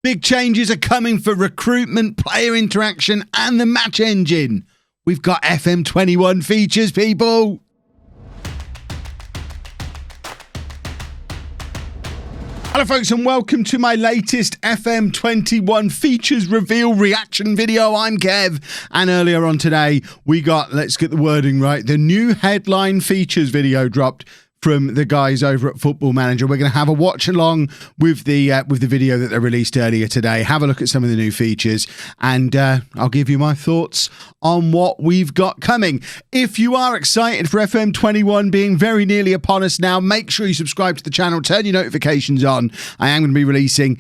Big changes are coming for recruitment, player interaction, and the match engine. We've got FM21 features, people. Hello, folks, and welcome to my latest FM21 features reveal reaction video. I'm Kev, and earlier on today, we got, let's get the wording right, the new headline features video dropped from the guys over at Football Manager. We're going to have a watch along with the video that they released earlier today. Have a look at some of the new features, and I'll give you my thoughts on what we've got coming. If you are excited for FM21 being very nearly upon us now, make sure you subscribe to the channel, turn your notifications on. I am going to be releasing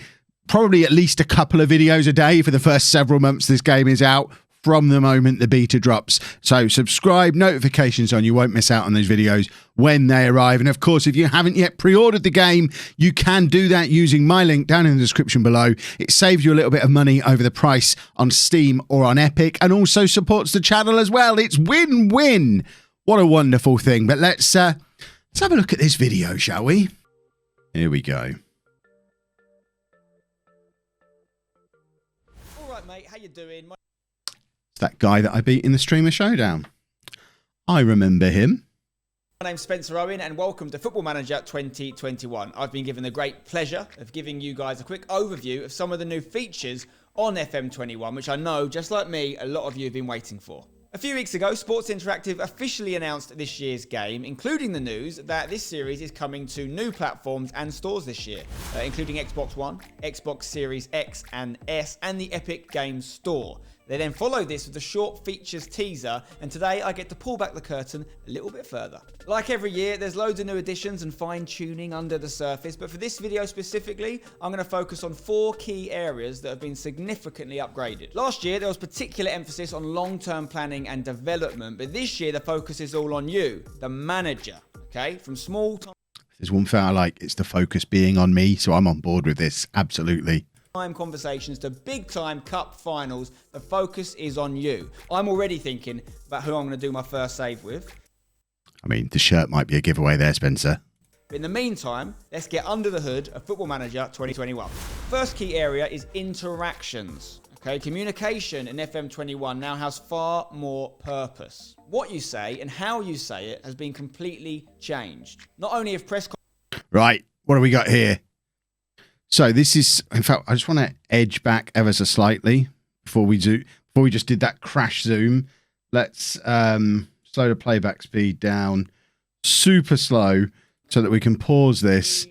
probably at least a couple of videos a day for the first several months this game is out, from the moment the beta drops. So subscribe, notifications on, you won't miss out on those videos when they arrive. And of course, if you haven't yet pre-ordered the game, you can do that using my link down in the description below. It saves you a little bit of money over the price on Steam or on Epic, and also supports the channel as well. It's win-win. What a wonderful thing. But let's have a look at this video, shall we? Here we go. All right, mate, how you doing? That guy that I beat in the Streamer Showdown. I remember him. My name's Spencer Owen, and welcome to Football Manager 2021. I've been given the great pleasure of giving you guys a quick overview of some of the new features on FM21, which I know, just like me, a lot of you have been waiting for. A few weeks ago, Sports Interactive officially announced this year's game, including the news that this series is coming to new platforms and stores this year, including Xbox One, Xbox Series X and S, and the Epic Games Store. They then followed this with a short features teaser, and today I get to pull back the curtain a little bit further. Like every year, there's loads of new additions and fine-tuning under the surface, but for this video specifically, I'm going to focus on 4 key areas that have been significantly upgraded. Last year, there was particular emphasis on long-term planning and development, but this year the focus is all on you, the manager, okay? From small time... There's one thing I like, it's the focus being on me, so I'm on board with this, absolutely. Conversations to big-time cup finals, the focus is on you. I'm already thinking about who I'm going to do my first save with. I mean, the shirt might be a giveaway there, Spencer. In the meantime, let's get under the hood of Football Manager 2021. First key area is interactions. Okay, communication in FM21 now has far more purpose. What you say and how you say it has been completely changed. Not only have press... Right, what do we got here? So this is, in fact, I just want to edge back ever so slightly before we just did that crash zoom. Let's slow the playback speed down super slow so that we can pause this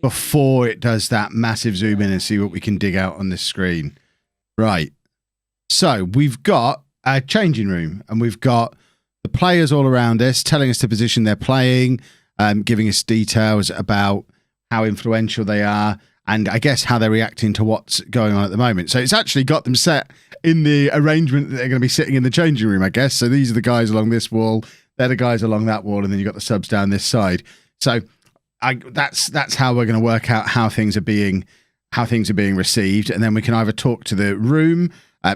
before it does that massive zoom in and see what we can dig out on this screen. Right. So we've got a changing room, and we've got the players all around us telling us the position they're playing, giving us details about how influential they are, and I guess how they're reacting to what's going on at the moment. So it's actually got them set in the arrangement that they're going to be sitting in the changing room, I guess. So these are the guys along this wall, they're the guys along that wall, and then you've got the subs down this side. So that's how we're going to work out how things are being received, and then we can either talk to the room,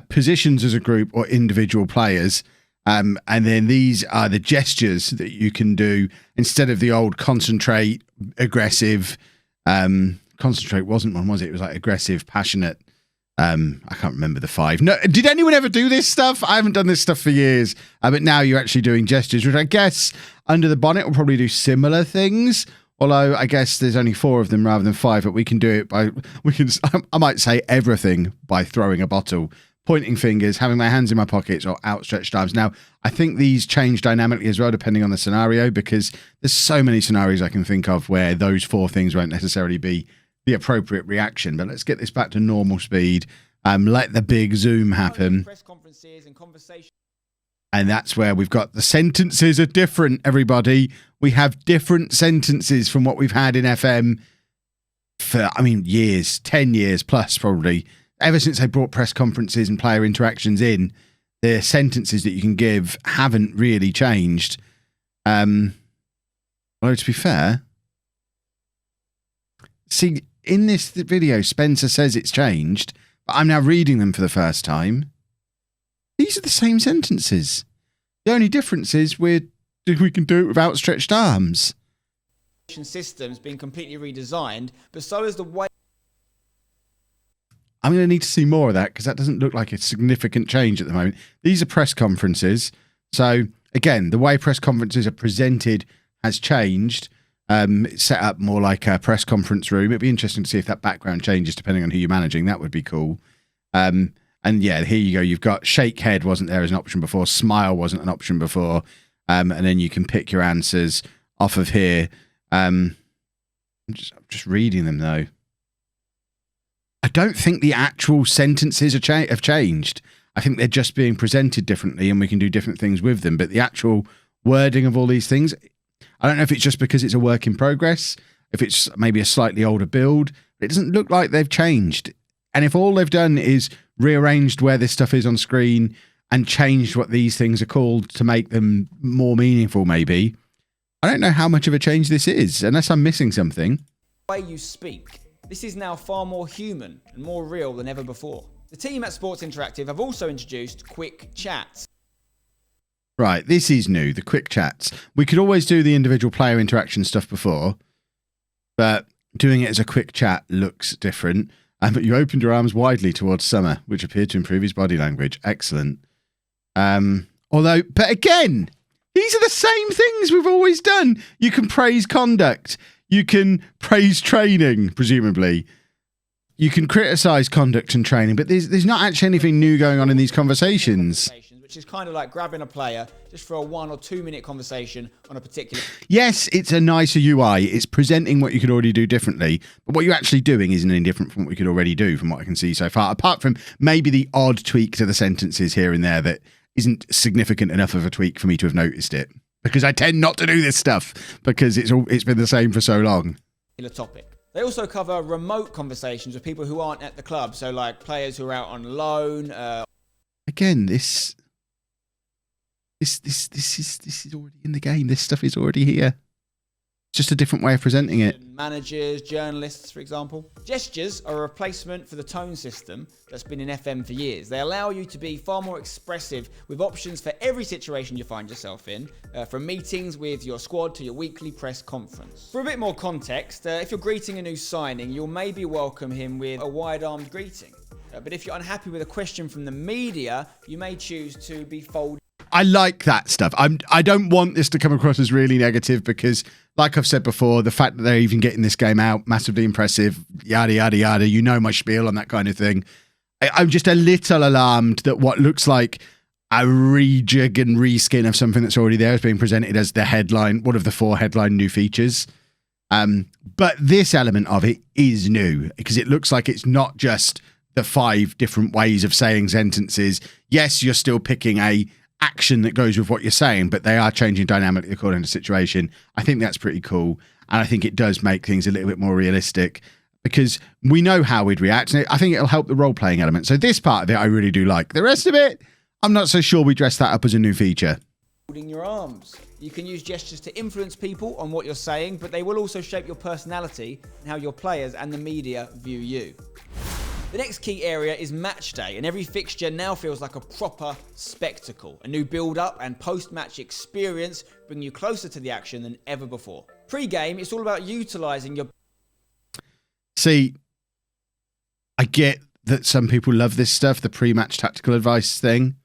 positions as a group, or individual players. And then these are the gestures that you can do instead of the old concentrate, aggressive. Concentrate wasn't one, was it? It was like aggressive, passionate. I can't remember the 5. No, did anyone ever do this stuff? I haven't done this stuff for years. But now you're actually doing gestures, which I guess under the bonnet will probably do similar things. Although I guess there's only 4 of them rather than 5, but we can do it by, I might say everything by throwing a bottle, pointing fingers, having my hands in my pockets, or outstretched arms. Now, I think these change dynamically as well, depending on the scenario, because there's so many scenarios I can think of where those 4 things won't necessarily be the appropriate reaction. But let's get this back to normal speed. Let the big zoom happen. Press conferences and conversations. And that's where we've got the sentences are different, everybody. We have different sentences from what we've had in FM for, I mean, years, 10 years plus probably. Ever since they brought press conferences and player interactions in, the sentences that you can give haven't really changed. Although to be fair, see, in this video, Spencer says it's changed, but I'm now reading them for the first time. These are the same sentences. The only difference is we can do it with outstretched arms. System's been completely redesigned, but so is the way. I'm going to need to see more of that because that doesn't look like a significant change at the moment. These are press conferences. So again, the way press conferences are presented has changed. It's set up more like a press conference room. It'd be interesting to see if that background changes depending on who you're managing. That would be cool. And yeah, here you go. You've got shake head wasn't there as an option before. Smile wasn't an option before. And then you can pick your answers off of here. I'm just reading them though. I don't think the actual sentences have changed. I think they're just being presented differently and we can do different things with them. But the actual wording of all these things, I don't know if it's just because it's a work in progress, if it's maybe a slightly older build. It doesn't look like they've changed. And if all they've done is rearranged where this stuff is on screen and changed what these things are called to make them more meaningful, maybe, I don't know how much of a change this is, unless I'm missing something. The way you speak. This is now far more human and more real than ever before. The team at Sports Interactive have also introduced quick chats. Right, this is new, the quick chats. We could always do the individual player interaction stuff before, but doing it as a quick chat looks different. But you opened your arms widely towards Summer, which appeared to improve his body language. Excellent. But again, these are the same things we've always done. You can praise conduct. You can praise training, presumably. You can criticize conduct and training, but there's not actually anything new going on in these conversations. Which is kind of like grabbing a player just for a 1 or 2 minute conversation on a particular... Yes, it's a nicer UI. It's presenting what you could already do differently, but what you're actually doing isn't any different from what we could already do from what I can see so far, apart from maybe the odd tweak to the sentences here and there that isn't significant enough of a tweak for me to have noticed it. Because I tend not to do this stuff because it's been the same for so long. Topic. They also cover remote conversations with people who aren't at the club, so like players who are out on loan. Again, this is already in the game. This stuff is already here. Just a different way of presenting it. Managers, journalists, for example. Gestures are a replacement for the tone system that's been in FM for years. They allow you to be far more expressive with options for every situation you find yourself in, from meetings with your squad to your weekly press conference. For a bit more context, if you're greeting a new signing, you'll maybe welcome him with a wide-armed greeting. But if you're unhappy with a question from the media, you may choose to be folded. I like that stuff. I don't want this to come across as really negative because, like I've said before, the fact that they're even getting this game out, massively impressive, yada, yada, yada. You know my spiel on that kind of thing. I'm just a little alarmed that what looks like a rejig and reskin of something that's already there is being presented as the headline, one of the 4 headline new features. But this element of it is new because it looks like it's not just the 5 different ways of saying sentences. Yes, you're still picking a action that goes with what you're saying, but they are changing dynamically according to situation. I think that's pretty cool. And I think it does make things a little bit more realistic because we know how we'd react. And I think it'll help the role-playing element. So this part of it, I really do like. The rest of it, I'm not so sure we dress that up as a new feature. Holding your arms. You can use gestures to influence people on what you're saying, but they will also shape your personality and how your players and the media view you. The next key area is match day, and every fixture now feels like a proper spectacle. A new build-up and post-match experience bring you closer to the action than ever before. Pre-game, it's all about utilising your... See, I get that some people love this stuff, the pre-match tactical advice thing.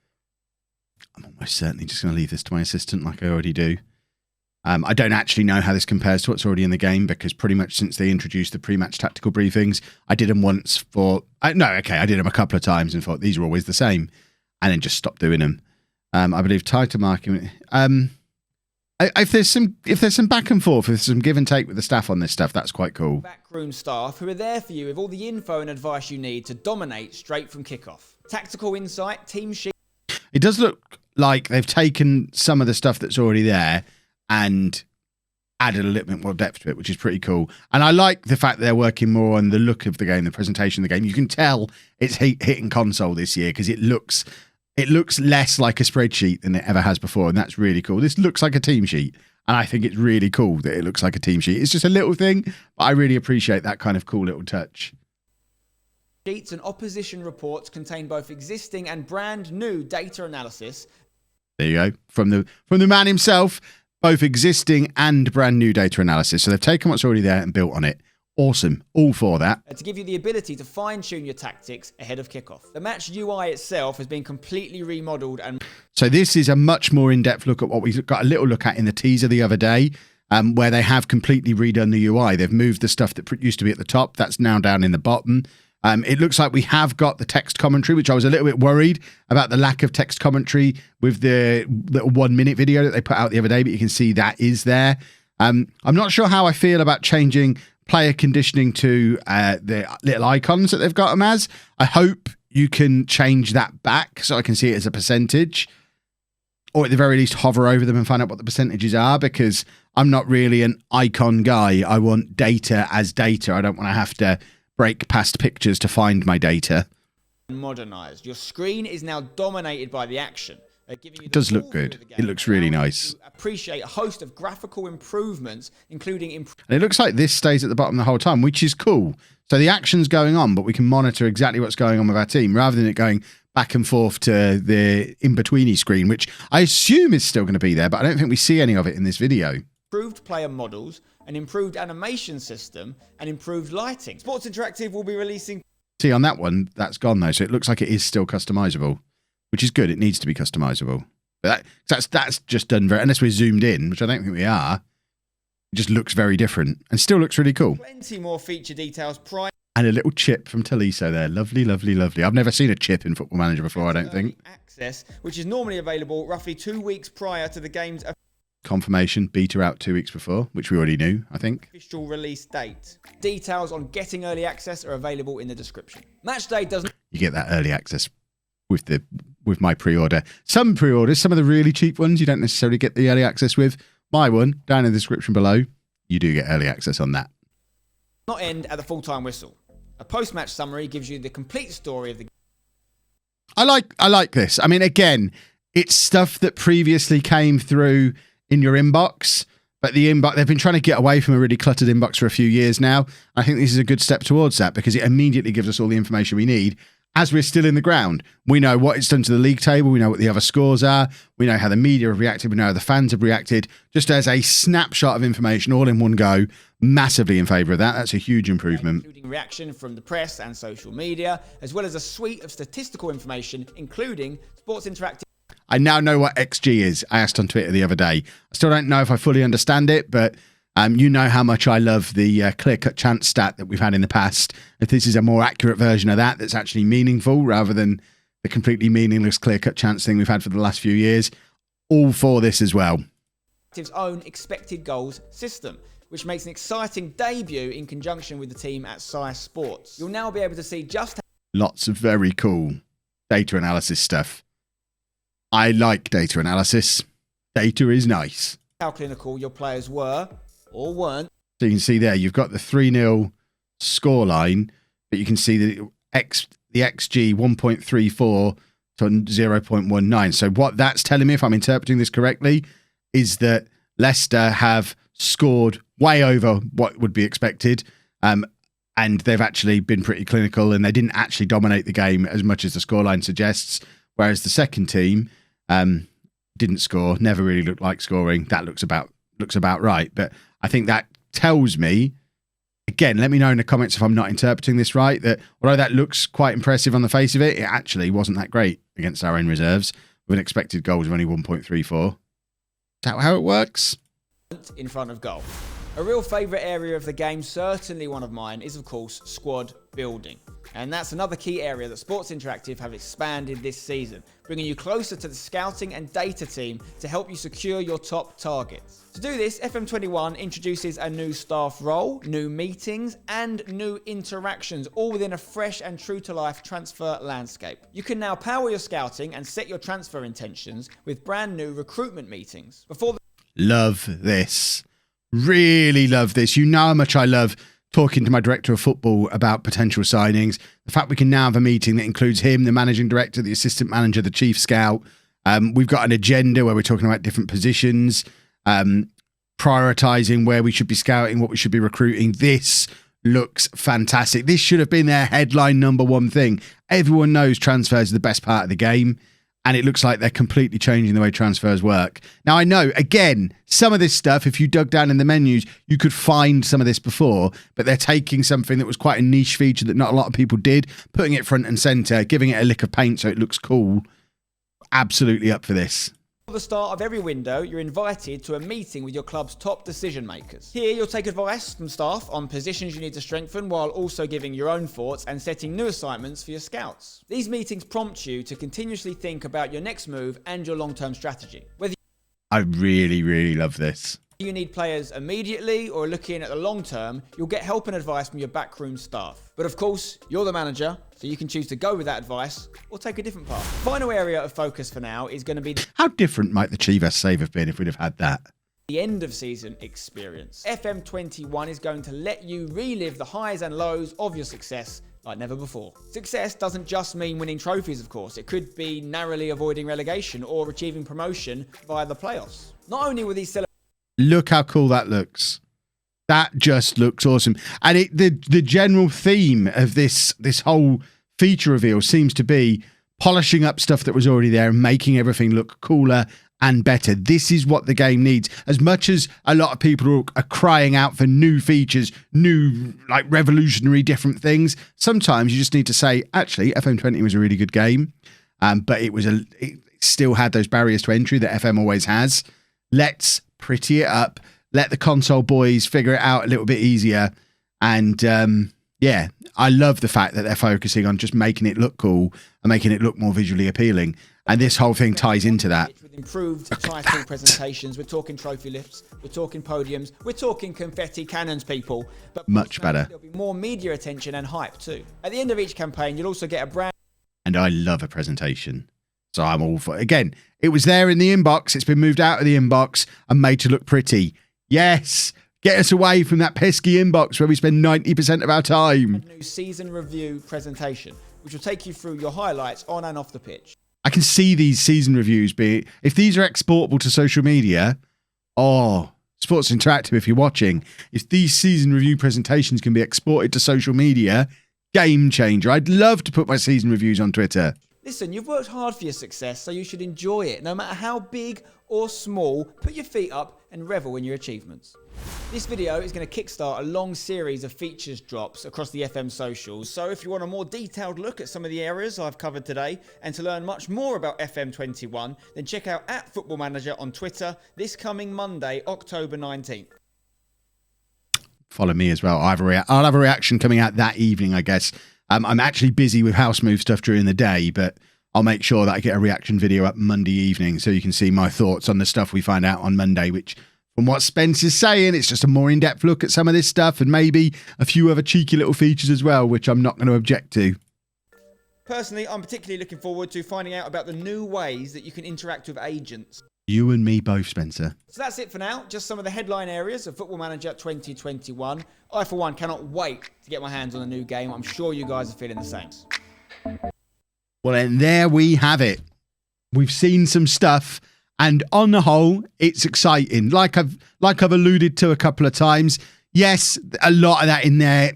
I'm almost certainly just going to leave this to my assistant like I already do. I don't actually know how this compares to what's already in the game because pretty much since they introduced the pre-match tactical briefings, I did them once for... I did them a couple of times and thought these are always the same and then just stopped doing them. I believe tighter marking... If there's some back and forth, if there's some give and take with the staff on this stuff, that's quite cool. Backroom staff who are there for you with all the info and advice you need to dominate straight from kickoff. Tactical insight, team sheet... It does look like they've taken some of the stuff that's already there and added a little bit more depth to it, which is pretty cool. And I like the fact that they're working more on the look of the game, the presentation of the game. You can tell it's hitting console this year because it looks less like a spreadsheet than it ever has before, and that's really cool. This looks like a team sheet, and I think it's really cool that it looks like a team sheet. It's just a little thing, but I really appreciate that kind of cool little touch. Sheets and opposition reports contain both existing and brand new data analysis. There you go. From the man himself, both existing and brand new data analysis. So they've taken what's already there and built on it. awesome. All for that. To give you the ability to fine-tune your tactics ahead of kickoff. The match UI itself has been completely remodeled, and so this is a much more in-depth look at what we got a little look at in the teaser the other day, where they have completely redone the UI. They've moved the stuff that used to be at the top. That's now down in the bottom. It looks like we have got the text commentary, which I was a little bit worried about the lack of text commentary with the little 1 minute video that they put out the other day, but you can see that is there. I'm not sure how I feel about changing player conditioning to the little icons that they've got them as. I hope you can change that back so I can see it as a percentage, or at the very least hover over them and find out what the percentages are, because I'm not really an icon guy. I want data as data. I don't want to have to break past pictures to find my data. Modernized. Your screen is now dominated by the action. Giving you It does look good. It looks really nice. Appreciate a host of graphical improvements, including and it looks like this stays at the bottom the whole time, which is cool. So the action's going on, but we can monitor exactly what's going on with our team rather than it going back and forth to the in-betweeny screen, which I assume is still going to be there, but I don't think we see any of it in this video. Improved player models, an improved animation system, and improved lighting. Sports Interactive will be releasing... See, on that one, that's gone though, so it looks like it is still customizable, which is good. It needs to be customizable. But that's just done very... Unless we're zoomed in, which I don't think we are. It just looks very different and still looks really cool. Plenty more feature details prior... And a little chip from Taliso there. Lovely, lovely, lovely. I've never seen a chip in Football Manager before, I don't think. Access, which is normally available roughly 2 weeks prior to the game's... Confirmation, beta out 2 weeks before, which we already knew, I think. Official release date. Details on getting early access are available in the description. Match day doesn't... You get that early access with my pre-order. Some pre-orders, some of the really cheap ones, you don't necessarily get the early access with. My one, down in the description below, you do get early access on that. Not end at the full-time whistle. A post-match summary gives you the complete story of the game. I like this. I mean, again, it's stuff that previously came through in your inbox, but the inbox, they've been trying to get away from a really cluttered inbox for a few years now. I think this is a good step towards that because it immediately gives us all the information we need as we're still in the ground. We know what it's done to the league table. We know what the other scores are. We know how the media have reacted. We know how the fans have reacted. Just as a snapshot of information all in one go, massively in favour of that. That's a huge improvement. Including reaction from the press and social media, as well as a suite of statistical information, including Sports Interactive. I now know what XG is. I asked on Twitter the other day. I still don't know if I fully understand it, but you know how much I love the clear-cut chance stat that we've had in the past. If this is a more accurate version of that that's actually meaningful rather than the completely meaningless clear-cut chance thing we've had for the last few years, all for this as well. Its own expected goals system, which makes an exciting debut in conjunction with the team at Sci Sports. You'll now be able to see just lots of very cool data analysis stuff. I like data analysis. Data is nice. How clinical your players were or weren't. So you can see there, you've got the 3-0 scoreline, but you can see the XG 1.34 to 0.19. So what that's telling me, if I'm interpreting this correctly, is that Leicester have scored way over what would be expected. And they've actually been pretty clinical and they didn't actually dominate the game as much as the scoreline suggests. Whereas the second team didn't score, never really looked like scoring. That looks about right. But I think that tells me, again, let me know in the comments if I'm not interpreting this right, that although that looks quite impressive on the face of it, it actually wasn't that great against our own reserves with an expected goals of only 1.34. Is that how it works? In front of goal. A real favourite area of the game, certainly one of mine, is of course squad building. And that's another key area that Sports Interactive have expanded this season, bringing you closer to the scouting and data team to help you secure your top targets. To do this, FM21 introduces a new staff role, new meetings, and new interactions, all within a fresh and true-to-life transfer landscape. You can now power your scouting and set your transfer intentions with brand new recruitment meetings. Love this. Really love this. You know how much I love talking to my director of football about potential signings. The fact we can now have a meeting that includes him, the managing director, the assistant manager, the chief scout. We've got an agenda where we're talking about different positions, prioritizing where we should be scouting, what we should be recruiting. This looks fantastic. This should have been their headline number one thing. Everyone knows transfers are the best part of the game. And it looks like they're completely changing the way transfers work. Now, I know, again, some of this stuff, if you dug down in the menus, you could find some of this before, but they're taking something that was quite a niche feature that not a lot of people did, putting it front and center, giving it a lick of paint so it looks cool. Absolutely up for this. At the start of every window, you're invited to a meeting with your club's top decision makers. Here, you'll take advice from staff on positions you need to strengthen while also giving your own thoughts and setting new assignments for your scouts. These meetings prompt you to continuously think about your next move and your long-term strategy. Whether I really, really love this. you need players immediately or are looking at the long term, you'll get help and advice from your backroom staff. But of course, you're the manager, so you can choose to go with that advice or take a different path. Final area of focus for now is going to be How different might the Chivas save have been if we'd have had that? the end of season experience. FM21 is going to let you relive the highs and lows of your success like never before. Success doesn't just mean winning trophies, of course. It could be narrowly avoiding relegation or achieving promotion via the playoffs. Not only will these Look how cool that looks. That just looks awesome. And the general theme of this whole feature reveal seems to be polishing up stuff that was already there and making everything look cooler and better. This is what the game needs. As much as a lot of people are crying out for new features, new, like, revolutionary different things, sometimes you just need to say, actually, FM20 was a really good game, but it still had those barriers to entry that FM always has. Let's pretty it up. Let the console boys figure it out a little bit easier. And yeah, I love the fact that they're focusing on just making it look cool and making it look more visually appealing. And this whole thing ties into that. with improved title presentations, we're talking trophy lifts, we're talking podiums, we're talking confetti cannons, people. But Much better. There'll be more media attention and hype too. At the end of each campaign, you'll also get a brand. And I love a presentation. So I'm all for it. Again, it was there in the inbox. It's been moved out of the inbox and made to look pretty. Yes. Get us away from that pesky inbox where we spend 90% of our time. New season review presentation, which will take you through your highlights on and off the pitch. I can see these season reviews being, if these are exportable to social media, Sports Interactive, if you're watching, if these season review presentations can be exported to social media, game changer. I'd love to put my season reviews on Twitter. Listen, you've worked hard for your success, so you should enjoy it. No matter how big or small, put your feet up and revel in your achievements. This video is going to kickstart a long series of features drops across the FM socials. So if you want a more detailed look at some of the areas I've covered today and to learn much more about FM21, then check out @FootballManager on Twitter this coming Monday, October 19th. Follow me as well. I'll have a reaction coming out that evening, I guess. I'm actually busy with house move stuff during the day, but I'll make sure that I get a reaction video up Monday evening so you can see my thoughts on the stuff we find out on Monday, which, from what Spence is saying, it's just a more in-depth look at some of this stuff and maybe a few other cheeky little features as well, which I'm not going to object to. Personally, I'm particularly looking forward to finding out about the new ways that you can interact with agents. You and me both, Spencer. So that's it for now. Just some of the headline areas of Football Manager 2021. I, for one, cannot wait to get my hands on a new game. I'm sure you guys are feeling the same. Well, and there we have it. We've seen some stuff, and on the whole, it's exciting. Like I've alluded to a couple of times. Yes, a lot of that in there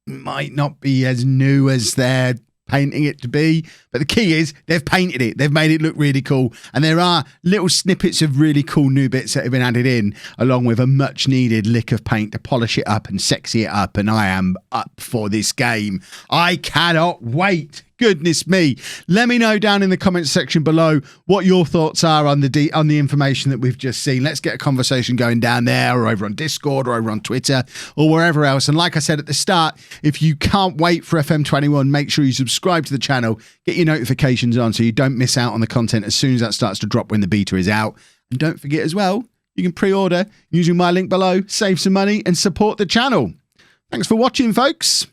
might not be as new as they're painting it to be, but the key is they've painted it. They've made it look really cool, and there are little snippets of really cool new bits that have been added in, along with a much needed lick of paint to polish it up and sexy it up. And I am up for this game. I cannot wait. Goodness me. Let me know down in the comments section below what your thoughts are on the information that we've just seen. Let's get a conversation going down there, or over on Discord, or over on Twitter, or wherever else. And like I said at the start, if you can't wait for FM21, make sure you subscribe to the channel, get your notifications on so you don't miss out on the content as soon as that starts to drop when the beta is out. And don't forget as well, you can pre-order using my link below, save some money and support the channel. Thanks for watching, folks.